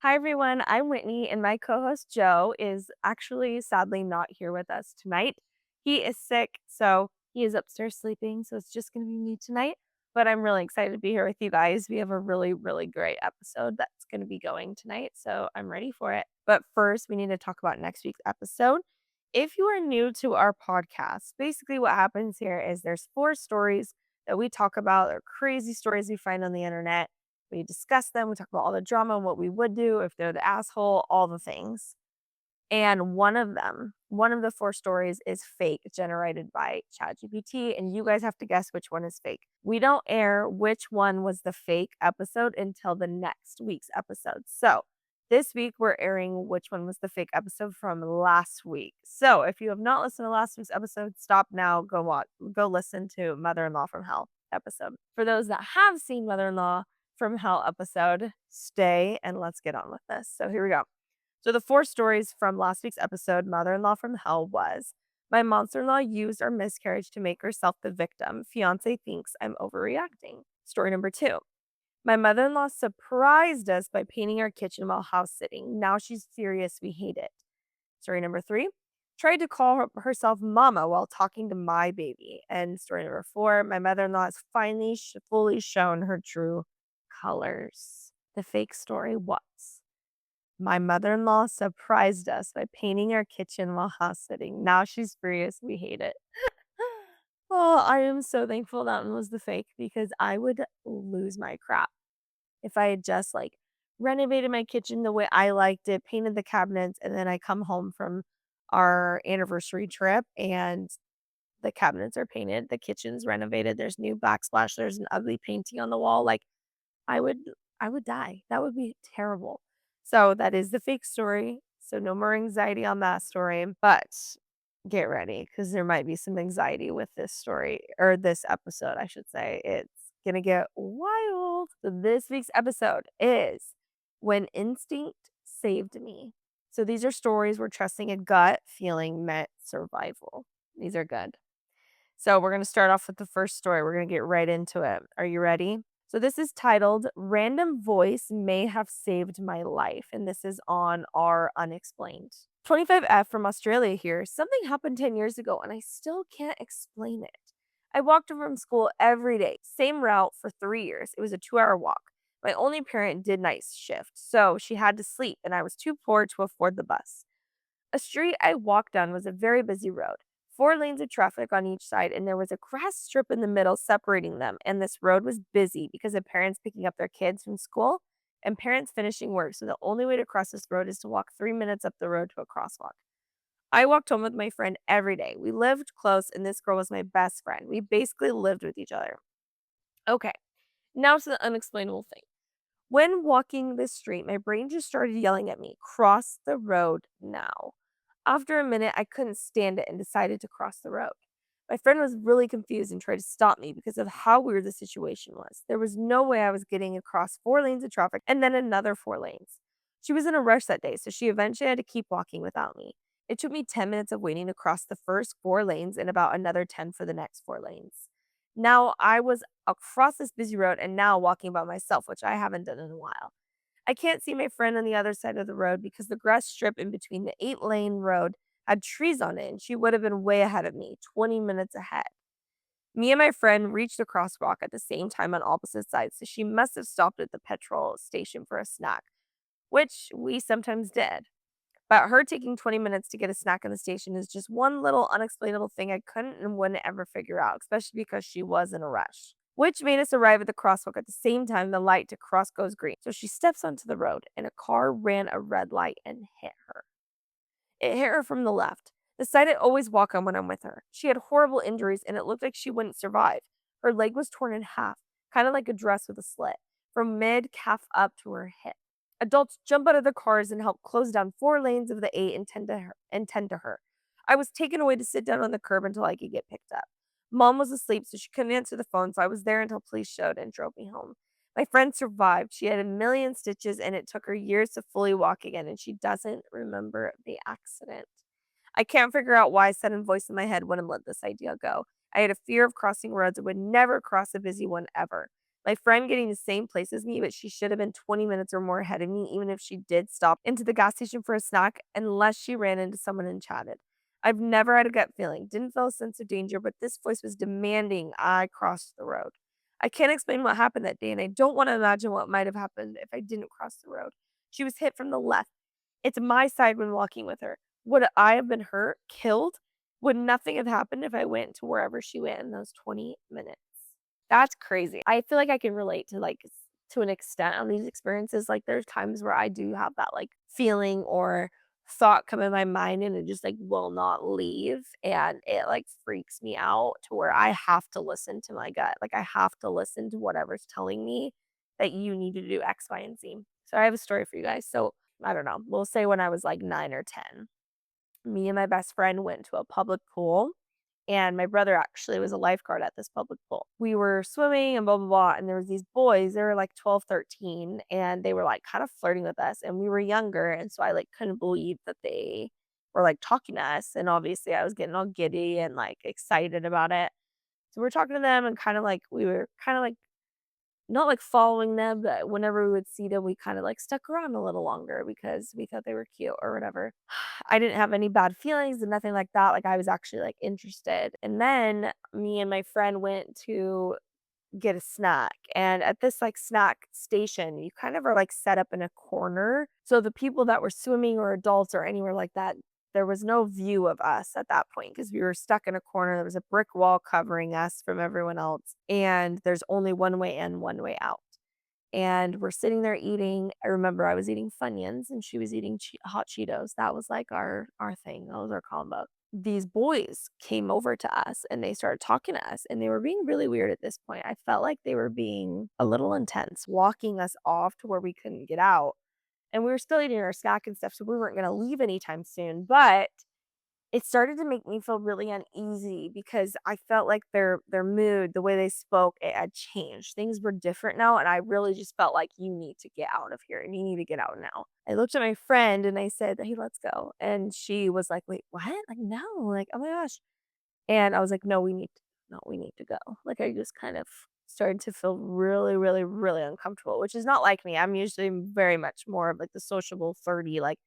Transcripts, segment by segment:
Hi, everyone. I'm Whitney, and my co host Joe is actually sadly not here with us tonight. He is sick, so he is upstairs sleeping. So it's just going to be me tonight. But I'm really excited to be here with you guys. We have a really, really great episode that's going to be going tonight. So I'm ready for it. But first, we need to talk about next week's episode. If you are new to our podcast, basically what happens here is there's four stories that we talk about. They're crazy stories we find on the internet. We discuss them, we talk about all the drama, what we would do if they're the asshole, all the things. And one of the four stories is fake, generated by ChatGPT, and you guys have to guess which one is fake. We don't air which one was the fake episode until the next week's episode. So this week we're airing which one was the fake episode from last week. So if you have not listened to last week's episode, stop now, go listen to Mother-in-Law from Hell episode. For those that have seen Mother-in-Law from Hell episode, stay and let's get on with this. So here we go. So the four stories from last week's episode, Mother-in-Law from Hell, was my monster-in-law used our miscarriage to make herself the victim. Fiance thinks I'm overreacting. Story number two. My mother-in-law surprised us by painting our kitchen while house sitting. Now she's furious we hate it. Story number three. Tried to call herself mama while talking to my baby. And story number four. My mother-in-law has finally fully shown her true colors. The fake story was my mother-in-law surprised us by painting our kitchen while house sitting. Now she's furious we hate it. Oh, I am so thankful that one was the fake because I would lose my crap if I had just like renovated my kitchen the way I liked it, painted the cabinets, and then I come home from our anniversary trip and the cabinets are painted, the kitchen's renovated, there's new backsplash, there's an ugly painting on the wall. Like I would I would die. That would be terrible. So that is the fake story. So no more anxiety on that story, but get ready because there might be some anxiety with this story or this episode, I should say. It's gonna get wild. So this week's episode is When Instinct Saved Me. So these are stories where trusting a gut feeling meant survival. These are good. So we're going to start off with the first story. We're going to get right into it. Are you ready? So this is titled Random Voice May Have Saved My Life, and this is on our Unexplained. 25F from Australia here. Something happened 10 years ago and I still can't explain it. I walked home from school every day, same route for 3 years. It was a 2-hour walk. My only parent did night shift, so she had to sleep and I was too poor to afford the bus. A street I walked down was a very busy road. Four lanes of traffic on each side, and there was a grass strip in the middle separating them. And this road was busy because of parents picking up their kids from school and parents finishing work. So the only way to cross this road is to walk 3 minutes up the road to a crosswalk. I walked home with my friend every day. We lived close, and this girl was my best friend. We basically lived with each other. Okay, now to the unexplainable thing. When walking this street, my brain just started yelling at me, cross the road now. After a minute, I couldn't stand it and decided to cross the road. My friend was really confused and tried to stop me because of how weird the situation was. There was no way I was getting across four lanes of traffic and then another four lanes. She was in a rush that day, so she eventually had to keep walking without me. It took me 10 minutes of waiting to cross the first four lanes and about another 10 for the next four lanes. Now I was across this busy road and now walking by myself, which I haven't done in a while. I can't see my friend on the other side of the road because the grass strip in between the 8-lane road had trees on it, and she would have been way ahead of me, 20 minutes ahead. Me and my friend reached the crosswalk at the same time on opposite sides, so she must have stopped at the petrol station for a snack, which we sometimes did. But her taking 20 minutes to get a snack in the station is just one little unexplainable thing I couldn't and wouldn't ever figure out, especially because she was in a rush. Which made us arrive at the crosswalk at the same time the light to cross goes green. So she steps onto the road and a car ran a red light and hit her. It hit her from the left, the side I always walk on when I'm with her. She had horrible injuries and it looked like she wouldn't survive. Her leg was torn in half, kind of like a dress with a slit, from mid calf up to her hip. Adults jump out of the cars and help close down four lanes of the 8 and tend to her. I was taken away to sit down on the curb until I could get picked up. Mom was asleep, so she couldn't answer the phone, so I was there until police showed and drove me home. My friend survived. She had a million stitches, and it took her years to fully walk again, and she doesn't remember the accident. I can't figure out why a sudden voice in my head wouldn't let this idea go. I had a fear of crossing roads and would never cross a busy one ever. My friend getting the same place as me, but she should have been 20 minutes or more ahead of me, even if she did stop into the gas station for a snack, unless she ran into someone and chatted. I've never had a gut feeling, didn't feel a sense of danger, but this voice was demanding I cross the road. I can't explain what happened that day, and I don't want to imagine what might have happened if I didn't cross the road. She was hit from the left. It's my side when walking with her. Would I have been hurt, killed? Would nothing have happened if I went to wherever she went in those 20 minutes? That's crazy. I feel like I can relate to, like, to an extent on these experiences, like, there's times where I do have that, like, feeling or thought come in my mind, and it just, like, will not leave, and it, like, freaks me out to where I have to listen to my gut, like, I have to listen to whatever's telling me that you need to do X, Y, and Z. So I have a story for you guys. So, I don't know, we'll say when I was, like, 9 or 10, me and my best friend went to a public pool, and my brother actually was a lifeguard at this public pool. We were swimming and blah, blah, blah, and there was these boys, they were like 12, 13, and they were, like, kind of flirting with us, and we were younger, and so I, like, couldn't believe that they were, like, talking to us, and obviously I was getting all giddy and, like, excited about it. So we're talking to them and kinda, like, we were kinda, like, not, like, following them, but whenever we would see them, we kinda, like, stuck around a little longer because we thought they were cute or whatever. I didn't have any bad feelings and nothing like that, like, I was actually, like, interested, and then me and my friend went to get a snack, and at this, like, snack station, you kind of are, like, set up in a corner, so the people that were swimming or adults or anywhere like that, there was no view of us at that point because we were stuck in a corner, there was a brick wall covering us from everyone else, and there's only one way in, one way out. And we're sitting there eating. I remember I was eating Funyuns and she was eating hot Cheetos. That was like our thing. That was our combo. These boys came over to us and they started talking to us and they were being really weird at this point. I felt like they were being a little intense, walking us off to where we couldn't get out. And we were still eating our snack and stuff, so we weren't going to leave anytime soon. But it started to make me feel really uneasy because I felt like their mood, the way they spoke, it had changed. Things were different now, and I really just felt like, "You need to get out of here, and you need to get out now." I looked at my friend and I said, "Hey, let's go." And she was like, "Wait, what?" Like, "No." Like, "Oh my gosh." And I was like, no, we need to go." Like, I just kind of started to feel really, really, really uncomfortable, which is not like me. I'm usually very much more of, like, the sociable, flirty, like,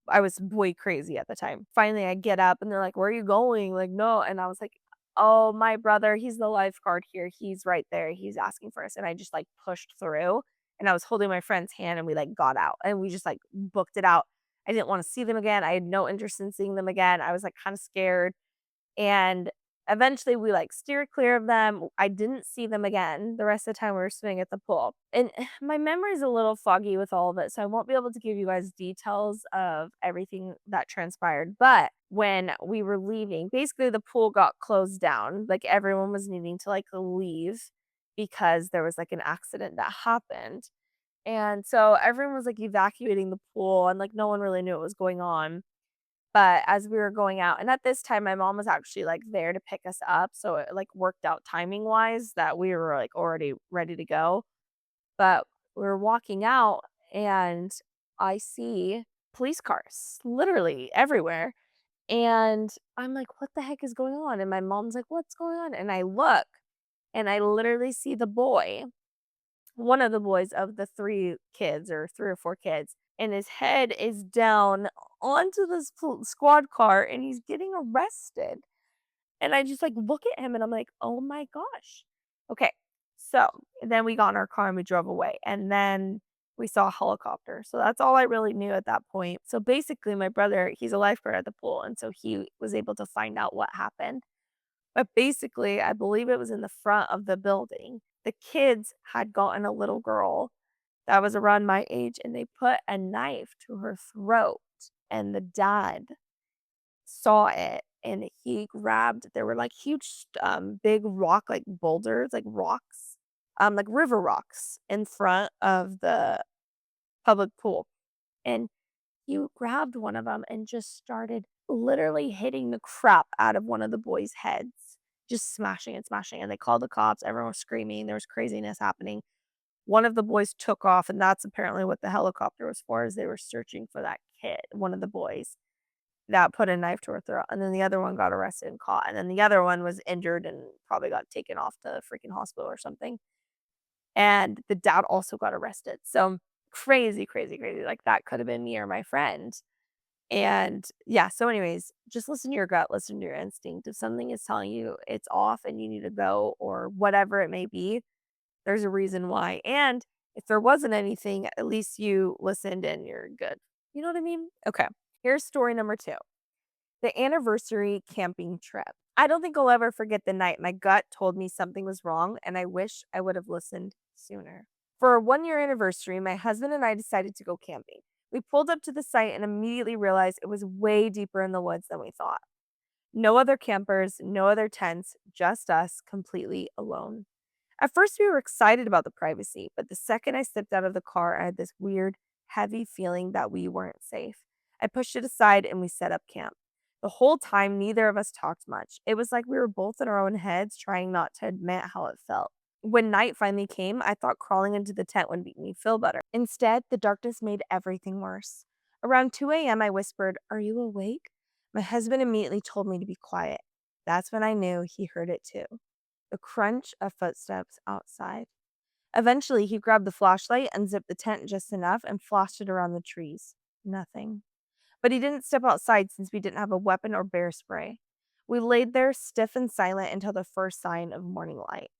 I was boy crazy at the time. Finally, I get up and they're like, "Where are you going?" Like, "No." And I was like, "Oh, my brother, he's the lifeguard here. He's right there. He's asking for us." And I just, like, pushed through and I was holding my friend's hand and we, like, got out and we just, like, booked it out. I didn't wanna see them again. I had no interest in seeing them again. I was, like, kinda scared. And eventually we, like, steered clear of them. I didn't see them again the rest of the time we were swimming at the pool. And my memory is a little foggy with all of it, so I won't be able to give you guys details of everything that transpired. But when we were leaving, basically the pool got closed down. Like, everyone was needing to, like, leave because there was, like, an accident that happened. And so everyone was, like, evacuating the pool and, like, no one really knew what was going on. But as we were going out and at this time, my mom was actually, like, there to pick us up, so it, like, worked out timing-wise that we were, like, already ready to go. But we were walking out, and I see police cars literally everywhere, and I'm like, "What the heck is going on?" And my mom's like, "What's going on?" And I look, and I literally see the boy, one of the boys of the 3 kids or 3 or 4 kids, and his head is down onto this squad car, and he's getting arrested. And I just, like, look at him, and I'm like, "Oh my gosh." Okay, so then we got in our car and we drove away, and then we saw a helicopter. So that's all I really knew at that point. So basically, my brother, he's a lifeguard at the pool, and so he was able to find out what happened. But basically, I believe it was in the front of the building. The kids had gotten a little girl that was around my age, and they put a knife to her throat, and the dad saw it, and he grabbed there were, like, huge, big rock, like, boulders, like, rocks, like, river rocks in front of the public pool, and he grabbed one of them and just started literally hitting the crap out of one of the boys' heads, just smashing and smashing, and they called the cops, everyone was screaming, there was craziness happening. One of the boys took off, and that's apparently what the helicopter was for, is they were searching for that kid, one of the boys that put a knife to her throat, and then the other one got arrested and caught, and then the other one was injured and probably got taken off to a freaking hospital or something. and the dad also got arrested. So crazy, crazy, crazy. Like that could have been me or my friend. And yeah, so anyways, just listen to your gut, listen to your instinct. If something is telling you it's off and you need to go or whatever it may be, there's a reason why. And if there wasn't anything, at least you listened and you're good. You know what I mean? Okay. Here's story number 2. The anniversary camping trip. I don't think I'll ever forget the night my gut told me something was wrong, and I wish I would have listened sooner. For our 1 year anniversary, my husband and I decided to go camping. We pulled up to the site and immediately realized it was way deeper in the woods than we thought. No other campers, no other tents, just us completely alone. At first, we were excited about the privacy, but the second I stepped out of the car, I had this weird, heavy feeling that we weren't safe. I pushed it aside and we set up camp. The whole time, neither of us talked much. It was like we were both in our own heads, trying not to admit how it felt. When night finally came, I thought crawling into the tent would make me feel better. Instead, the darkness made everything worse. Around 2 a.m., I whispered, "Are you awake?" My husband immediately told me to be quiet. That's when I knew he heard it too, the crunch of footsteps outside. Eventually, he grabbed the flashlight, unzipped the tent just enough, and flashed it around the trees. Nothing. But he didn't step outside since we didn't have a weapon or bear spray. We laid there stiff and silent until the first sign of morning light.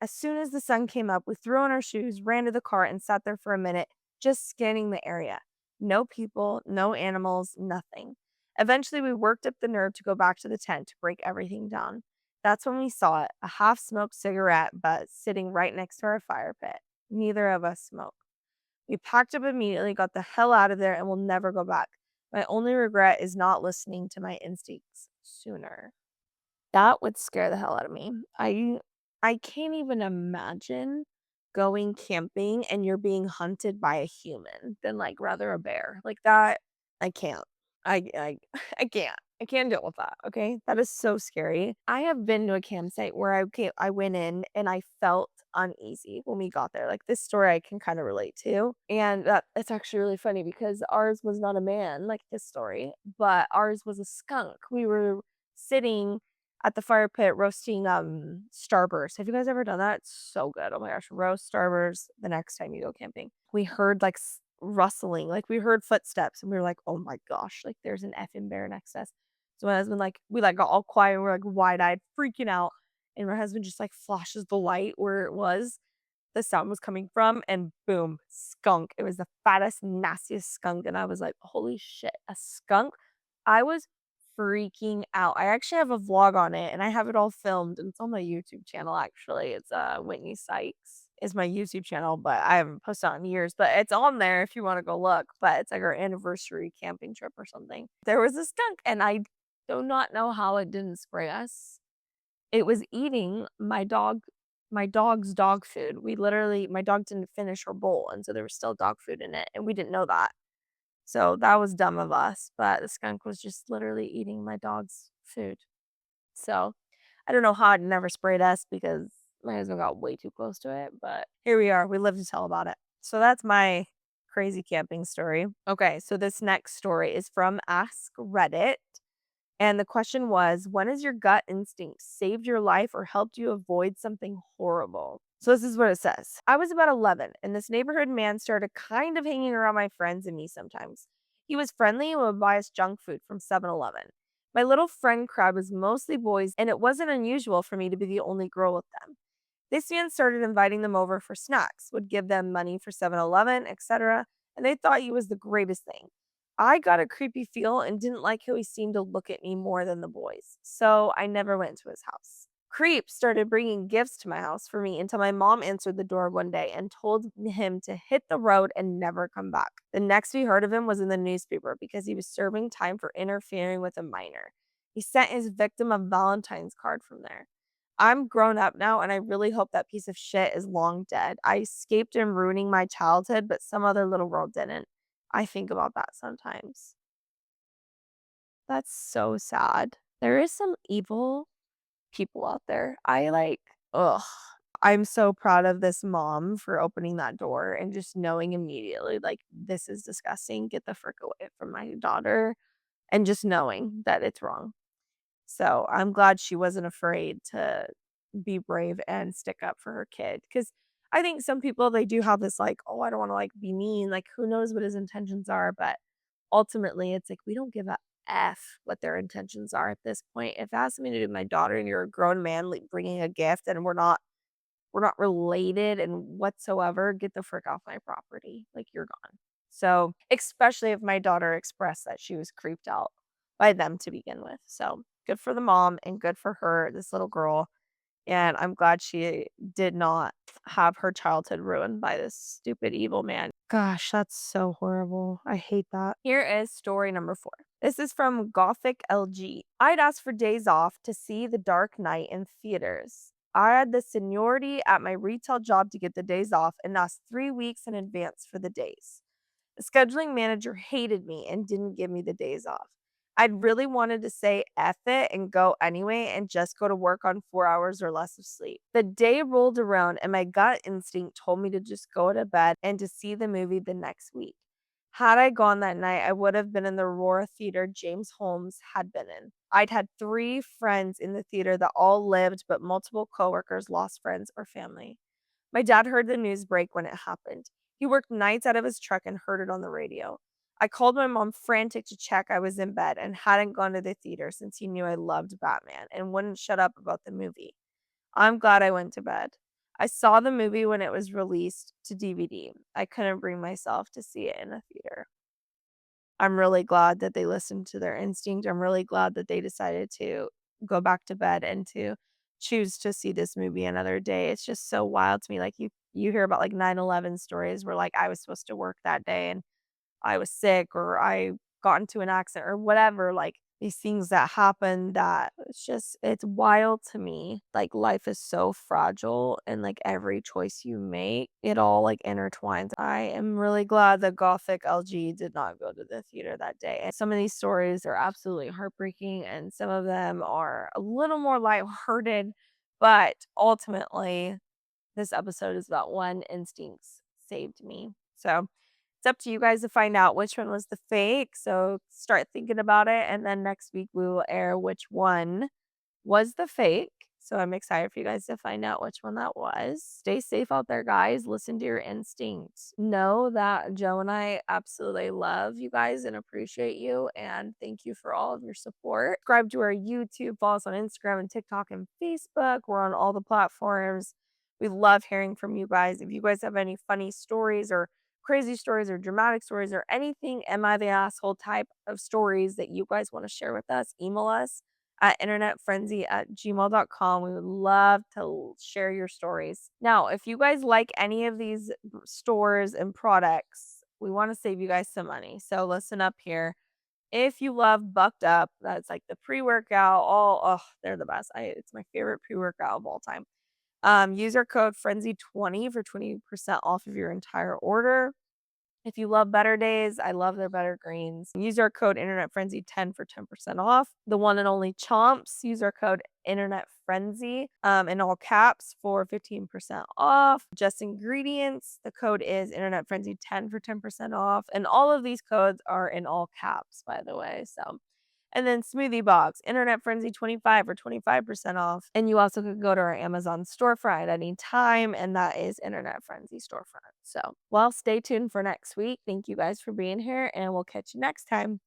As soon as the sun came up, we threw on our shoes, ran to the car, and sat there for a minute, just scanning the area. No people, no animals, nothing. Eventually, we worked up the nerve to go back to the tent to break everything down. That's when we saw it, a half smoked cigarette butt sitting right next to our fire pit. Neither of us smoked. We packed up immediately, got the hell out of there, and will never go back. My only regret is not listening to my instincts sooner. That would scare the hell out of me. I can't even imagine going camping and you're being hunted by a human than, like, rather a bear. Like, that I can't. I I can't. I can't deal with that, okay? That is so scary. I have been to a campsite where I went in and I felt uneasy when we got there. Like, this story I can kinda relate to, and it's actually really funny because ours was not a man like this story, but ours was a skunk. We were sitting at the fire pit roasting, starburst. Have you guys ever done that? It's so good. Oh my gosh, roast starburst the next time you go camping. We heard, like, rustling, like, we heard footsteps, and we were like, "Oh my gosh, like, there's an effing bear next to us." So my husband, like we, like, got all quiet, and we're, like, wide-eyed, freaking out, and my husband just, like, flashes the light where it was the sound was coming from, and boom, skunk. It was the fattest, nastiest skunk, and I was like, "Holy shit, a skunk?" I was freaking out. I actually have a vlog on it, and I have it all filmed, and it's on my YouTube channel, actually. It's, Whitney Sykes is my YouTube channel, but I haven't posted on in years, but it's on there if you wanna go look, but it's, like, our anniversary camping trip or something. There was a skunk, and I do not know how it didn't spray us. It was eating my dog's dog food. We literally my dog didn't finish her bowl, and so there was still dog food in it, and we didn't know that. So that was dumb of us, but the skunk was just literally eating my dog's food. So I don't know how it never sprayed us because my husband got way too close to it, but here we are. We live to tell about it. So that's my crazy camping story. Okay, so this next story is from Ask Reddit. And the question was, when has your gut instinct saved your life or helped you avoid something horrible? So this is what it says. I was about 11, and this neighborhood man started kind of hanging around my friends and me sometimes. He was friendly and would buy us junk food from 7-Eleven. My little friend crowd was mostly boys, and it wasn't unusual for me to be the only girl with them. This man started inviting them over for snacks, would give them money for 7-Eleven, etc., and they thought he was the greatest thing. I got a creepy feel and didn't like how he seemed to look at me more than the boys, so I never went to his house. Creep started bringing gifts to my house for me until my mom answered the door one day and told him to hit the road and never come back. The next we heard of him was in the newspaper because he was serving time for interfering with a minor. He sent his victim a Valentine's card from there. I'm grown up now, and I really hope that piece of shit is long dead. I escaped him ruining my childhood, but some other little girl didn't. I think about that sometimes. That's so sad. There is some evil people out there. Ugh. I'm so proud of this mom for opening that door and just knowing immediately, like, this is disgusting. Get the frick away from my daughter. And just knowing that it's wrong. So I'm glad she wasn't afraid to be brave and stick up for her kid. Because I think some people, they do have this, like, "Oh, I don't wanna, like, be mean," like, who knows what his intentions are, but ultimately, it's like, we don't give a F what their intentions are at this point. If it has something to do with my daughter and you're a grown man, like, bringing a gift and we're not related and whatsoever, get the frick off my property, like, you're gone. So, especially if my daughter expressed that she was creeped out by them to begin with. So, good for the mom and good for her, this little girl, and I'm glad she did not have her childhood ruined by this stupid evil man. Gosh, that's so horrible. I hate that. Here is story number 4. This is from Gothic LG. I'd asked for days off to see The Dark Knight in theaters. I had the seniority at my retail job to get the days off and asked 3 weeks in advance for the days. The scheduling manager hated me and didn't give me the days off. I'd really wanted to say F it and go anyway and just go to work on 4 hours or less of sleep. The day rolled around and my gut instinct told me to just go to bed and to see the movie the next week. Had I gone that night, I would have been in the Aurora theater James Holmes had been in. I'd had 3 friends in the theater that all lived, but multiple coworkers lost friends or family. My dad heard the news break when it happened. He worked nights out of his truck and heard it on the radio. I called my mom frantic to check I was in bed and hadn't gone to the theater since he knew I loved Batman and wouldn't shut up about the movie. I'm glad I went to bed. I saw the movie when it was released to DVD. I couldn't bring myself to see it in a theater. I'm really glad that they listened to their instinct. I'm really glad that they decided to go back to bed and to choose to see this movie another day. It's just so wild to me. Like you hear about like 9/11 stories where like I was supposed to work that day and I was sick or I got into an accident or whatever, like these things that happen that it's wild to me. Like life is so fragile and like every choice you make, it all like intertwines. I am really glad that Gothic LG did not go to the theater that day. And some of these stories are absolutely heartbreaking and some of them are a little more lighthearted, but ultimately this episode is about when instincts saved me. So it's up to you guys to find out which one was the fake. So start thinking about it. And then next week we will air which one was the fake. So I'm excited for you guys to find out which one that was. Stay safe out there, guys. Listen to your instincts. Know that Joe and I absolutely love you guys and appreciate you. And thank you for all of your support. Subscribe to our YouTube, follow us on Instagram and TikTok and Facebook. We're on all the platforms. We love hearing from you guys. If you guys have any funny stories or crazy stories or dramatic stories or anything am I the asshole type of stories that you guys want to share with us, email us at internetfrenzy@gmail.com. We would love to share your stories. Now, if you guys like any of these stores and products, we want to save you guys some money. So listen up here. If you love Bucked Up, that's like the pre-workout, they're the best. It's my favorite pre-workout of all time. Use our code Frenzy20 for 20% off of your entire order. If you love Better Days, I love their Better Greens. Use our code Internet Frenzy 10 for 10% off. The one and only Chomps, use our code Internet Frenzy in all caps for 15% off. Just Ingredients, the code is Internet Frenzy 10 for 10% off. And all of these codes are in all caps, by the way. So and then Smoothie Box, Internet Frenzy 25 for 25% off. And you also could go to our Amazon storefront at any time, and that is Internet Frenzy storefront. So, well, stay tuned for next week. Thank you guys for being here, and we'll catch you next time.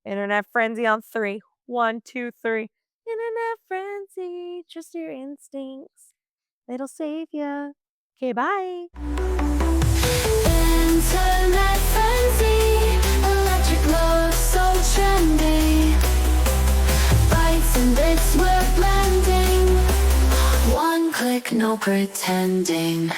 Internet Frenzy on 3. 1, 2, 3. Internet Frenzy, trust your instincts. It'll save you. Okay, bye. Internet frenzy, electric love so trendy. Bytes and bits we're blending. One click, no pretending.